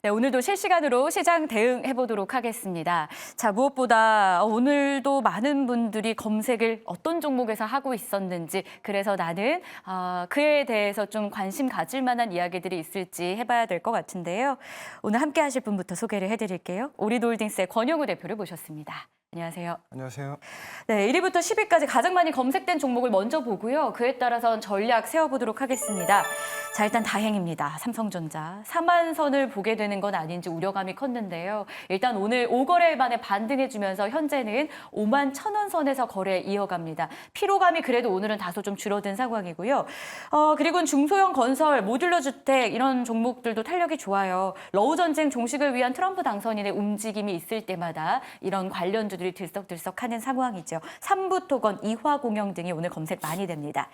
네, 오늘도 실시간으로 시장 대응해 보도록 하겠습니다. 자, 무엇보다 오늘도 많은 분들이 검색을 어떤 종목에서 하고 있었는지, 그래서 나는 그에 대해서 좀 관심 가질 만한 이야기들이 있을지 해봐야 될 것 같은데요. 오늘 함께 하실 분부터 소개를 해드릴게요. 오리도홀딩스의 권영우 대표를 모셨습니다. 안녕하세요. 안녕하세요. 네, 1위부터 10위까지 가장 많이 검색된 종목을 먼저 보고요. 그에 따라서 전략 세워보도록 하겠습니다. 자, 일단 다행입니다. 삼성전자. 4만 선을 보게 되는 건 아닌지 우려감이 컸는데요. 일단 오늘 5거래일 만에 반등해주면서 현재는 5만 1,000원 선에서 거래 이어갑니다. 피로감이 그래도 오늘은 다소 좀 줄어든 상황이고요. 그리고 중소형 건설, 모듈러 주택 이런 종목들도 탄력이 좋아요. 러우 전쟁 종식을 위한 트럼프 당선인의 움직임이 있을 때마다 이런 관련주들이 들썩들썩하는 상황이죠. 삼부토건, 이화공영 등이 오늘 검색 많이 됩니다.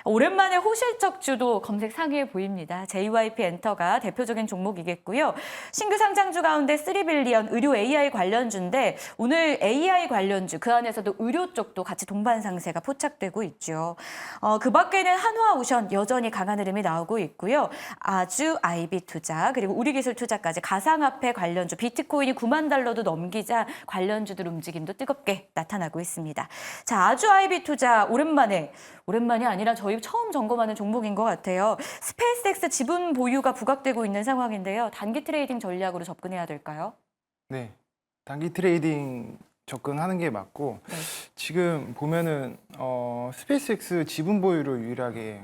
오랜만에 호실적 주도 검색 상위에 보입니다. JYP 엔터가 대표적인 종목이겠고요. 신규 상장주 가운데 3빌리언 의료 AI 관련주인데 오늘 AI 관련주 그 안에서도 의료 쪽도 같이 동반 상세가 포착되고 있죠. 그 밖에는 한화오션 여전히 강한 흐름이 나오고 있고요. 아주 IB투자 그리고 우리기술투자까지 가상화폐 관련주 비트코인이 9만 달러도 넘기자 관련주들 움직임도 뜨겁게 나타나고 있습니다. 자, 아주 IB투자 오랜만이 아니라 저희 처음 점검하는 종목인 것 같아요. 스페이스X 지분 보유가 부각되고 있는 상황인데요. 단기 트레이딩 전략으로 접근해야 될까요? 네, 단기 트레이딩 접근하는 게 맞고 네. 지금 보면은 스페이스X 지분 보유로 유일하게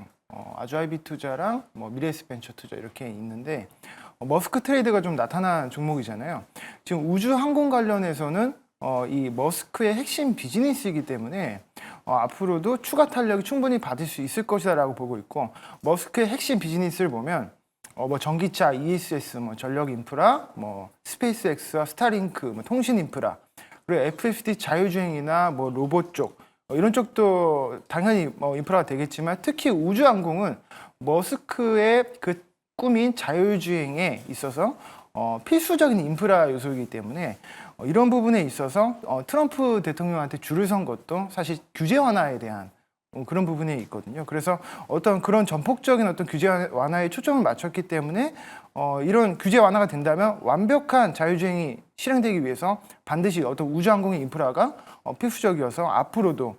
아주아이비 투자랑 미래에셋벤처 투자 이렇게 있는데 머스크 트레이드가 좀 나타난 종목이잖아요. 지금 우주 항공 관련해서는 이 머스크의 핵심 비즈니스이기 때문에 앞으로도 추가 탄력이 충분히 받을 수 있을 것이다라고 보고 있고 머스크의 핵심 비즈니스를 보면 전기차, ESS, 전력 인프라, 스페이스X와 스타링크, 통신 인프라, 그리고 FSD 자율주행이나 로봇 쪽 이런 쪽도 당연히 인프라가 되겠지만 특히 우주항공은 머스크의 그 꿈인 자율주행에 있어서 필수적인 인프라 요소이기 때문에 이런 부분에 있어서 트럼프 대통령한테 줄을 선 것도 사실 규제 완화에 대한 그런 부분이 있거든요. 그래서 어떤 그런 전폭적인 어떤 규제 완화에 초점을 맞췄기 때문에 이런 규제 완화가 된다면 완벽한 자율주행이 실행되기 위해서 반드시 어떤 우주항공의 인프라가 필수적이어서 앞으로도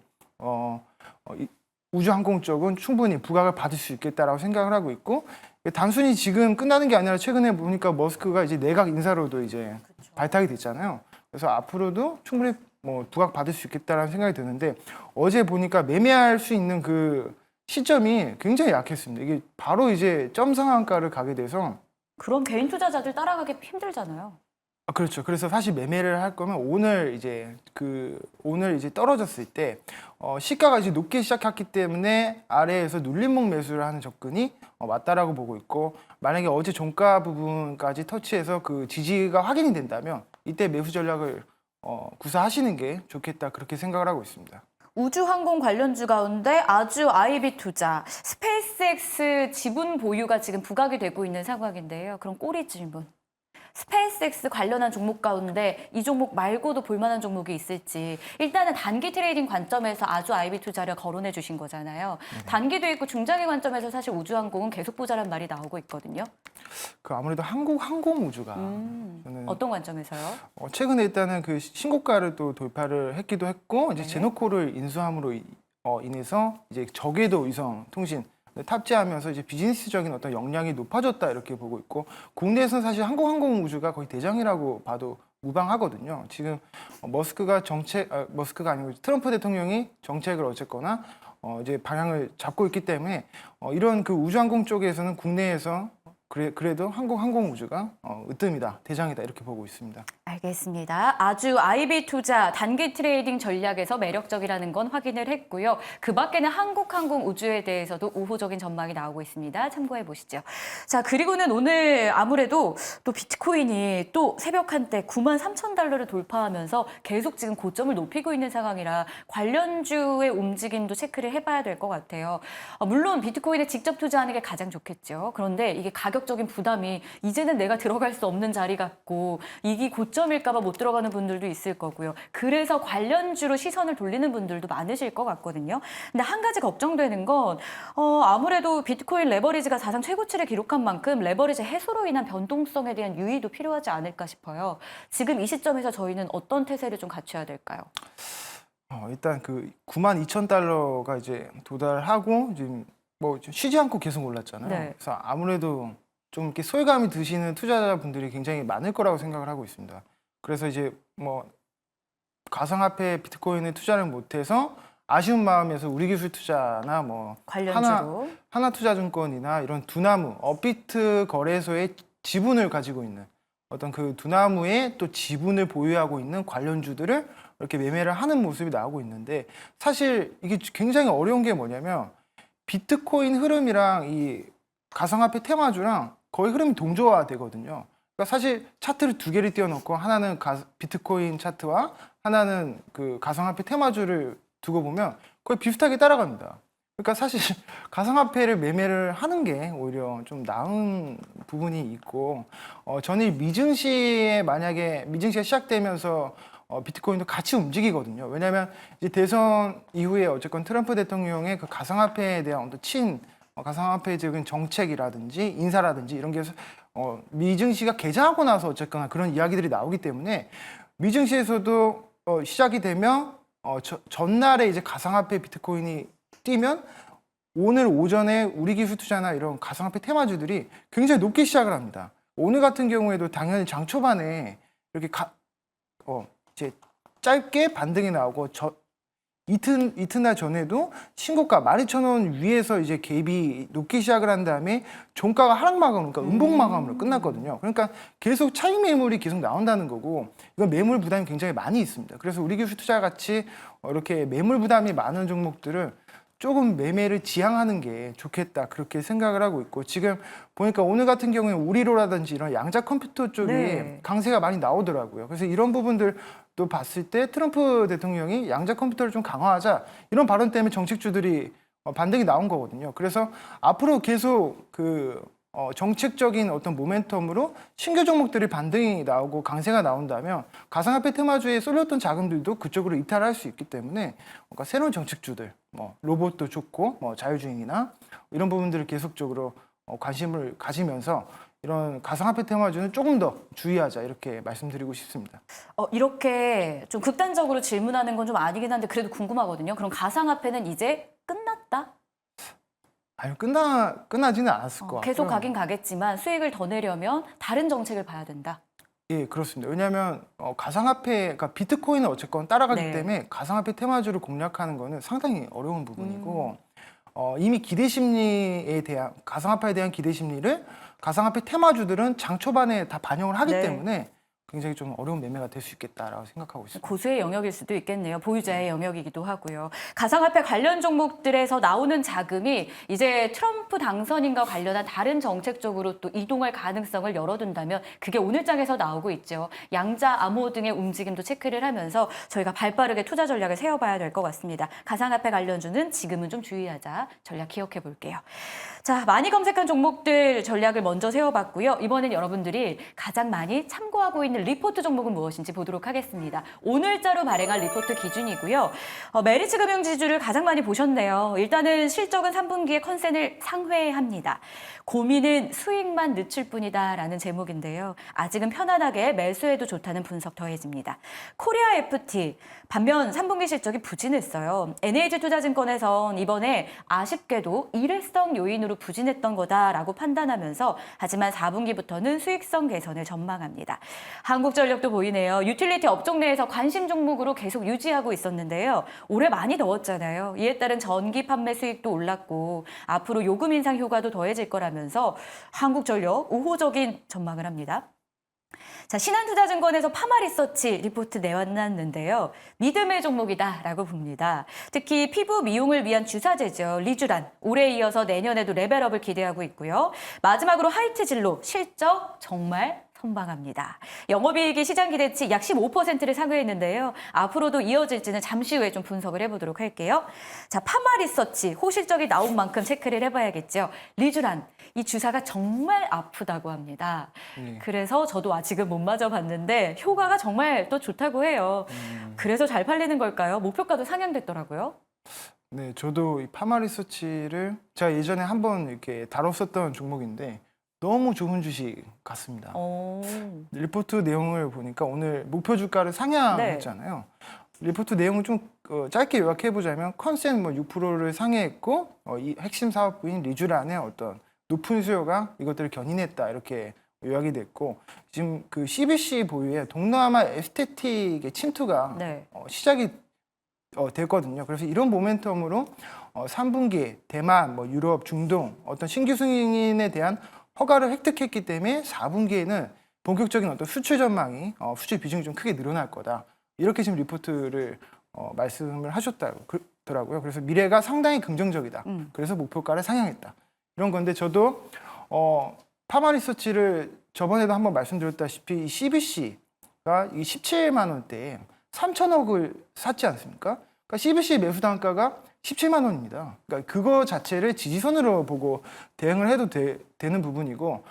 우주항공 쪽은 충분히 부각을 받을 수 있겠다라고 생각을 하고 있고 단순히 지금 끝나는 게 아니라 최근에 보니까 머스크가 이제 내각 인사로도 이제 그렇죠. 발탁이 됐잖아요. 그래서 앞으로도 충분히 부각 받을 수 있겠다라는 생각이 드는데 어제 보니까 매매할 수 있는 그 시점이 굉장히 약했습니다. 이게 바로 이제 점 상한가를 가게 돼서 그럼 개인 투자자들 따라가기 힘들잖아요. 그렇죠. 그래서 사실 매매를 할 거면 오늘 이제 떨어졌을 때 시가가 이제 높게 시작했기 때문에 아래에서 눌림목 매수를 하는 접근이 맞다라고 보고 있고 만약에 어제 종가 부분까지 터치해서 그 지지가 확인이 된다면 이때 매수 전략을 구사하시는 게 좋겠다 그렇게 생각을 하고 있습니다. 우주항공 관련주 가운데 아주 IB투자, 스페이스X 지분 보유가 지금 부각이 되고 있는 상황인데요. 그럼 꼬리 질문. 스페이스X 관련한 종목 가운데 이 종목 말고도 볼만한 종목이 있을지 일단은 단기 트레이딩 관점에서 아주 IB투자를 거론해 주신 거잖아요. 단기도 있고 중장기 관점에서 사실 우주항공은 계속 보자란 말이 나오고 있거든요. 그 아무래도 한국 항공우주가 저는 어떤 관점에서요? 최근에 일단은 그 신고가를 또 돌파를 했기도 했고 이제 네. 제노코를 인수함으로 인해서 이제 저궤도 위성 통신 탑재하면서 이제 비즈니스적인 어떤 역량이 높아졌다 이렇게 보고 있고 국내에서는 사실 항공우주가 거의 대장이라고 봐도 무방하거든요. 지금 머스크가 아니고 트럼프 대통령이 정책을 어쨌거나 이제 방향을 잡고 있기 때문에 이런 그 우주항공 쪽에서는 국내에서 그래도 항공우주가 으뜸이다, 대장이다 이렇게 보고 있습니다. 알겠습니다. 아주 IB투자 단기 트레이딩 전략에서 매력적이라는 건 확인을 했고요. 그 밖에는 한국항공우주에 대해서도 우호적인 전망이 나오고 있습니다. 참고해 보시죠. 자, 그리고는 오늘 아무래도 또 비트코인이 또 새벽 한때 9만 3천 달러를 돌파하면서 계속 지금 고점을 높이고 있는 상황이라 관련주의 움직임도 체크를 해봐야 될 것 같아요. 물론 비트코인에 직접 투자하는 게 가장 좋겠죠. 그런데 이게 가격적인 부담이 이제는 내가 들어갈 수 없는 자리 같고 이게 고점 고점일까 봐 못 들어가는 분들도 있을 거고요. 그래서 관련주로 시선을 돌리는 분들도 많으실 것 같거든요. 근데 한 가지 걱정되는 건 아무래도 비트코인 레버리지가 사상 최고치를 기록한 만큼 레버리지 해소로 인한 변동성에 대한 유의도 필요하지 않을까 싶어요. 지금 이 시점에서 저희는 어떤 태세를 좀 갖춰야 될까요? 일단 그 92,000달러가 이제 도달하고 지금 뭐 쉬지 않고 계속 올랐잖아요. 네. 그래서 아무래도 좀 이렇게 소외감이 드시는 투자자분들이 굉장히 많을 거라고 생각을 하고 있습니다. 그래서 이제 뭐 가상화폐 비트코인에 투자를 못해서 아쉬운 마음에서 우리기술 투자나 뭐 관련주로. 하나투자증권이나 이런 두나무 업비트 거래소의 지분을 가지고 있는 어떤 그 두나무의 또 지분을 보유하고 있는 관련주들을 이렇게 매매를 하는 모습이 나오고 있는데, 사실 이게 굉장히 어려운 게 뭐냐면 비트코인 흐름이랑 이 가상화폐 테마주랑 거의 흐름이 동조화되거든요. 그러니까 사실 차트를 두 개를 띄워놓고 하나는 비트코인 차트와 하나는 그 가상화폐 테마주를 두고 보면 거의 비슷하게 따라갑니다. 그러니까 사실 가상화폐를 매매를 하는 게 오히려 좀 나은 부분이 있고, 전일 만약에 미증시가 시작되면서 비트코인도 같이 움직이거든요. 왜냐하면 이제 대선 이후에 어쨌건 트럼프 대통령의 그 가상화폐에 대한 어떤 가상화폐적인 정책이라든지 인사라든지 이런 게 미증시가 개장하고 나서 어쨌거나 그런 이야기들이 나오기 때문에 미증시에서도 시작이 되면 전날에 이제 가상화폐 비트코인이 뛰면 오늘 오전에 우리기술 투자나 이런 가상화폐 테마주들이 굉장히 높게 시작을 합니다. 오늘 같은 경우에도 당연히 장 초반에 이렇게 이제 짧게 반등이 나오고 이튿날 전에도 신고가 12,000원 위에서 이제 갭이 높게 시작을 한 다음에 종가가 하락 마감, 그러니까 음봉 마감으로 끝났거든요. 그러니까 계속 차익 매물이 계속 나온다는 거고, 이건 매물 부담이 굉장히 많이 있습니다. 그래서 우리기술 투자 같이 이렇게 매물 부담이 많은 종목들을 조금 매매를 지양하는 게 좋겠다, 그렇게 생각을 하고 있고, 지금 보니까 오늘 같은 경우에 우리로라든지 이런 양자 컴퓨터 쪽에 네. 강세가 많이 나오더라고요. 그래서 이런 부분들도 봤을 때 트럼프 대통령이 양자 컴퓨터를 좀 강화하자, 이런 발언 때문에 정책주들이 반등이 나온 거거든요. 그래서 앞으로 계속 정책적인 어떤 모멘텀으로 신규 종목들이 반등이 나오고 강세가 나온다면 가상화폐 테마주에 쏠렸던 자금들도 그쪽으로 이탈할 수 있기 때문에 뭔가 새로운 정책주들, 로봇도 좋고 자율주행이나 이런 부분들을 계속적으로 관심을 가지면서 이런 가상화폐 테마주는 조금 더 주의하자, 이렇게 말씀드리고 싶습니다. 이렇게 좀 극단적으로 질문하는 건 좀 아니긴 한데 그래도 궁금하거든요. 그럼 가상화폐는 이제 끝났다? 아유, 끝나지는 않았을 것 같고요. 계속 가긴 가겠지만 수익을 더 내려면 다른 정책을 봐야 된다. 예, 그렇습니다. 왜냐하면 그러니까 비트코인은 어쨌건 따라가기 네. 때문에 가상화폐 테마주를 공략하는 거는 상당히 어려운 부분이고, 이미 가상화폐에 대한 기대 심리를 가상화폐 테마주들은 장 초반에 다 반영을 하기 네. 때문에 굉장히 좀 어려운 매매가 될 수 있겠다라고 생각하고 있습니다. 고수의 영역일 수도 있겠네요. 보유자의 영역이기도 하고요. 가상화폐 관련 종목들에서 나오는 자금이 이제 트럼프 당선인과 관련한 다른 정책 쪽으로 또 이동할 가능성을 열어둔다면 그게 오늘장에서 나오고 있죠. 양자, 암호 등의 움직임도 체크를 하면서 저희가 발빠르게 투자 전략을 세워봐야 될 것 같습니다. 가상화폐 관련주는 지금은 좀 주의하자. 전략 기억해 볼게요. 자, 많이 검색한 종목들 전략을 먼저 세워봤고요. 이번엔 여러분들이 가장 많이 참고하고 있는 리포트 종목은 무엇인지 보도록 하겠습니다. 오늘자로 발행한 리포트 기준이고요. 메리츠 금융지주를 가장 많이 보셨네요. 일단은 실적은 3분기에 컨센을 상회합니다. 고민은 수익만 늦출 뿐이다라는 제목인데요. 아직은 편안하게 매수해도 좋다는 분석 더해집니다. 코리아 FT, 반면 3분기 실적이 부진했어요. NH투자증권에선 이번에 아쉽게도 일회성 요인으로 부진했던 거다라고 판단하면서 하지만 4분기부터는 수익성 개선을 전망합니다. 한국전력도 보이네요. 유틸리티 업종 내에서 관심 종목으로 계속 유지하고 있었는데요. 올해 많이 더웠잖아요. 이에 따른 전기 판매 수익도 올랐고 앞으로 요금 인상 효과도 더해질 거라면서 한국전력 우호적인 전망을 합니다. 자, 신한투자증권에서 파마리서치 리포트 내왔는데요. 믿음의 종목이다라고 봅니다. 특히 피부 미용을 위한 주사제죠. 리쥬란. 올해에 이어서 내년에도 레벨업을 기대하고 있고요. 마지막으로 하이트진로 실적 정말 선방합니다. 영업이익이 시장 기대치 약 15%를 상회했는데요. 앞으로도 이어질지는 잠시 후에 좀 분석을 해보도록 할게요. 자, 파마리서치 호실적이 나온 만큼 체크를 해봐야겠죠. 리쥬란 이 주사가 정말 아프다고 합니다. 네. 그래서 저도 아직은 못 맞아봤는데 효과가 정말 또 좋다고 해요. 그래서 잘 팔리는 걸까요? 목표가도 상향됐더라고요. 네, 저도 이 파마 리서치를 제가 예전에 한번 이렇게 다뤘었던 종목인데 너무 좋은 주식 같습니다. 오. 리포트 내용을 보니까 오늘 목표 주가를 상향했잖아요. 리포트 내용을 좀 짧게 요약해 보자면 컨센 뭐 6%를 상회했고 이 핵심 사업부인 리쥬란의 어떤 높은 수요가 이것들을 견인했다 이렇게 요약이 됐고 지금 그 CBC 보유의 동남아 에스테틱의 침투가 네. 시작이 됐거든요. 그래서 이런 모멘텀으로 3분기에 대만, 뭐 유럽, 중동 어떤 신규 승인에 대한 허가를 획득했기 때문에 4분기에는 본격적인 어떤 수출 전망이 수출 비중이 좀 크게 늘어날 거다. 이렇게 지금 리포트를 말씀을 하셨더라고요. 그래서 미래가 상당히 긍정적이다. 그래서 목표가를 상향했다. 이런 건데 저도 파마 리서치를 저번에도 한번 말씀드렸다시피 이 CBC가 이 17만 원대에 3천억을 샀지 않습니까? 그러니까 CBC 매수 단가가 17만 원입니다. 그러니까 그거 자체를 지지선으로 보고 대응을 해도 되는 부분이고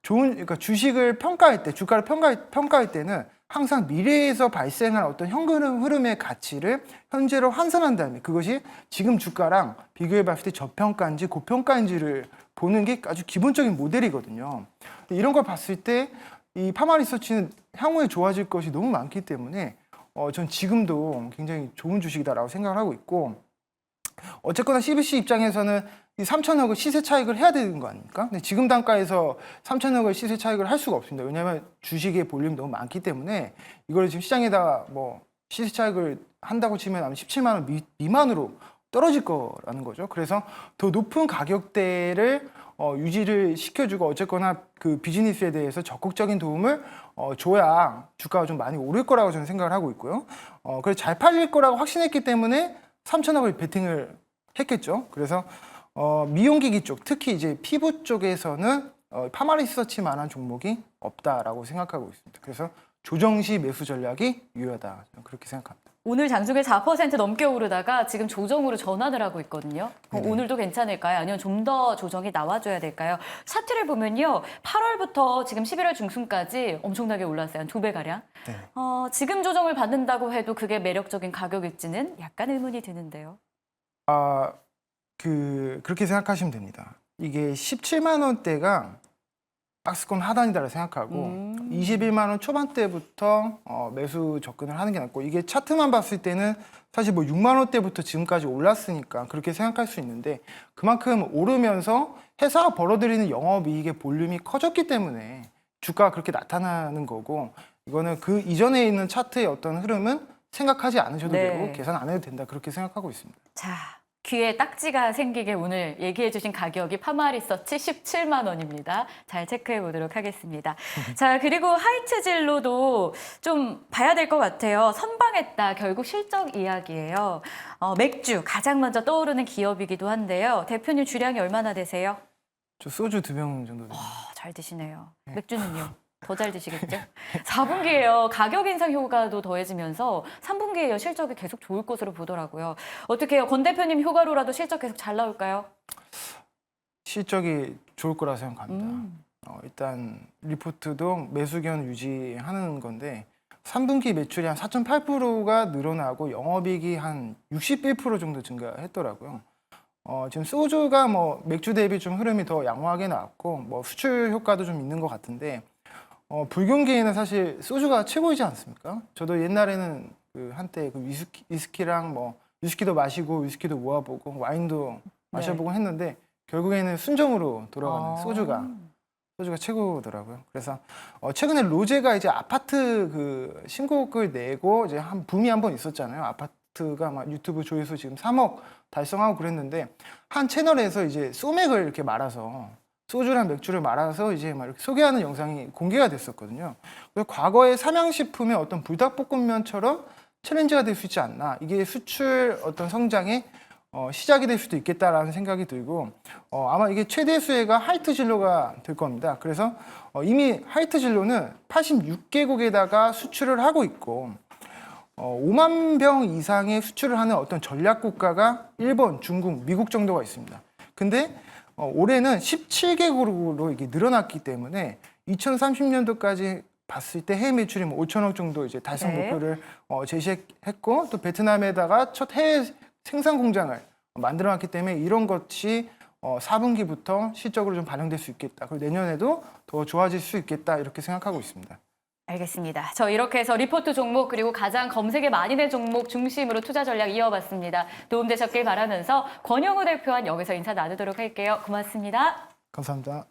그러니까 주식을 평가할 때 주가를 평가할 때는 항상 미래에서 발생할 어떤 현금 흐름의 가치를 현재로 환산한 다음에 그것이 지금 주가랑 비교해 봤을 때 저평가인지 고평가인지를 보는 게 아주 기본적인 모델이거든요. 이런 걸 봤을 때 이 파마 리서치는 향후에 좋아질 것이 너무 많기 때문에 전 지금도 굉장히 좋은 주식이다라고 생각을 하고 있고 어쨌거나 CBC 입장에서는 이 3천억을 시세 차익을 해야 되는 거 아닙니까? 근데 지금 단가에서 3천억을 시세 차익을 할 수가 없습니다. 왜냐하면 주식의 볼륨이 너무 많기 때문에 이걸 지금 시장에다 뭐 시세 차익을 한다고 치면 아마 17만 원 미만으로 떨어질 거라는 거죠. 그래서 더 높은 가격대를 유지를 시켜주고 어쨌거나 그 비즈니스에 대해서 적극적인 도움을 줘야 주가가 좀 많이 오를 거라고 저는 생각을 하고 있고요. 그래서 잘 팔릴 거라고 확신했기 때문에 3천억을 베팅을 했겠죠. 그래서 미용기기 쪽, 특히 이제 피부 쪽에서는 파마 리서치만한 종목이 없다라고 생각하고 있습니다. 그래서 조정 시 매수 전략이 유효하다. 저는 그렇게 생각합니다. 오늘 장중에 4% 넘게 오르다가 지금 조정으로 전환을 하고 있거든요. 오늘도 괜찮을까요? 아니면 좀 더 조정이 나와줘야 될까요? 차트를 보면요. 8월부터 지금 11월 중순까지 엄청나게 올랐어요. 한 2배가량. 네. 지금 조정을 받는다고 해도 그게 매력적인 가격일지는 약간 의문이 드는데요. 그렇게 생각하시면 됩니다. 이게 17만 원대가 박스권 하단이다라고 생각하고 21만 원 초반대부터 매수 접근을 하는 게 낫고 이게 차트만 봤을 때는 사실 뭐 6만 원대부터 지금까지 올랐으니까 그렇게 생각할 수 있는데 그만큼 오르면서 회사가 벌어들이는 영업이익의 볼륨이 커졌기 때문에 주가가 그렇게 나타나는 거고 이거는 그 이전에 있는 차트의 어떤 흐름은 생각하지 않으셔도 네. 되고 계산 안 해도 된다 그렇게 생각하고 있습니다. 자, 귀에 딱지가 생기게 오늘 얘기해 주신 가격이 파마 리서치 17만 원입니다. 잘 체크해 보도록 하겠습니다. 자, 그리고 하이트 진로도 좀 봐야 될 것 같아요. 선방했다. 결국 실적 이야기예요. 맥주 가장 먼저 떠오르는 기업이기도 한데요. 대표님 주량이 얼마나 되세요? 저 소주 2병 정도 됩니다. 잘 드시네요. 맥주는요? 더 잘 드시겠죠? 4분기에요. 가격 인상 효과도 더해지면서 3분기에요. 실적이 계속 좋을 것으로 보더라고요. 어떻게 해요? 권 대표님 효과로라도 실적 계속 잘 나올까요? 실적이 좋을 거라 생각합니다. 일단 리포트도 매수견 유지하는 건데 3분기 매출이 한 4.8%가 늘어나고 영업이익이 한 61% 정도 증가했더라고요. 지금 소주가 뭐 맥주 대비 좀 흐름이 더 양호하게 나왔고 뭐 수출 효과도 좀 있는 것 같은데 불경기에는 사실 소주가 최고이지 않습니까? 저도 옛날에는 그 한때 그 위스키랑 뭐 위스키도 마시고 위스키도 모아보고 와인도 마셔보고 했는데 결국에는 순정으로 돌아가는 소주가 최고더라고요. 그래서 최근에 로제가 이제 아파트 그 신곡을 내고 이제 한 붐이 한 번 있었잖아요. 아파트가 막 유튜브 조회수 지금 3억 달성하고 그랬는데 한 채널에서 이제 소맥을 이렇게 말아서 소주랑 맥주를 말아서 이제 막 이렇게 소개하는 영상이 공개가 됐었거든요. 그래서 과거의 삼양식품의 어떤 불닭볶음면처럼 챌린지가 될 수 있지 않나. 이게 수출 어떤 성장의 시작이 될 수도 있겠다라는 생각이 들고 아마 이게 최대 수혜가 하이트 진로가 될 겁니다. 그래서 이미 하이트 진로는 86개국에다가 수출을 하고 있고 5만 병 이상의 수출을 하는 어떤 전략 국가가 일본, 중국, 미국 정도가 있습니다. 근데 올해는 17개국으로 이게 늘어났기 때문에 2030년도까지 봤을 때 해외 매출이 뭐 5천억 정도 이제 달성 네. 목표를 제시했고 또 베트남에다가 첫 해외 생산 공장을 만들어놨기 때문에 이런 것이 4분기부터 실적으로 좀 반영될 수 있겠다. 그리고 내년에도 더 좋아질 수 있겠다 이렇게 생각하고 있습니다. 알겠습니다. 저 이렇게 해서 리포트 종목 그리고 가장 검색에 많이 된 종목 중심으로 투자 전략 이어봤습니다. 도움되셨길 바라면서 권영우 대표와 여기서 인사 나누도록 할게요. 고맙습니다. 감사합니다.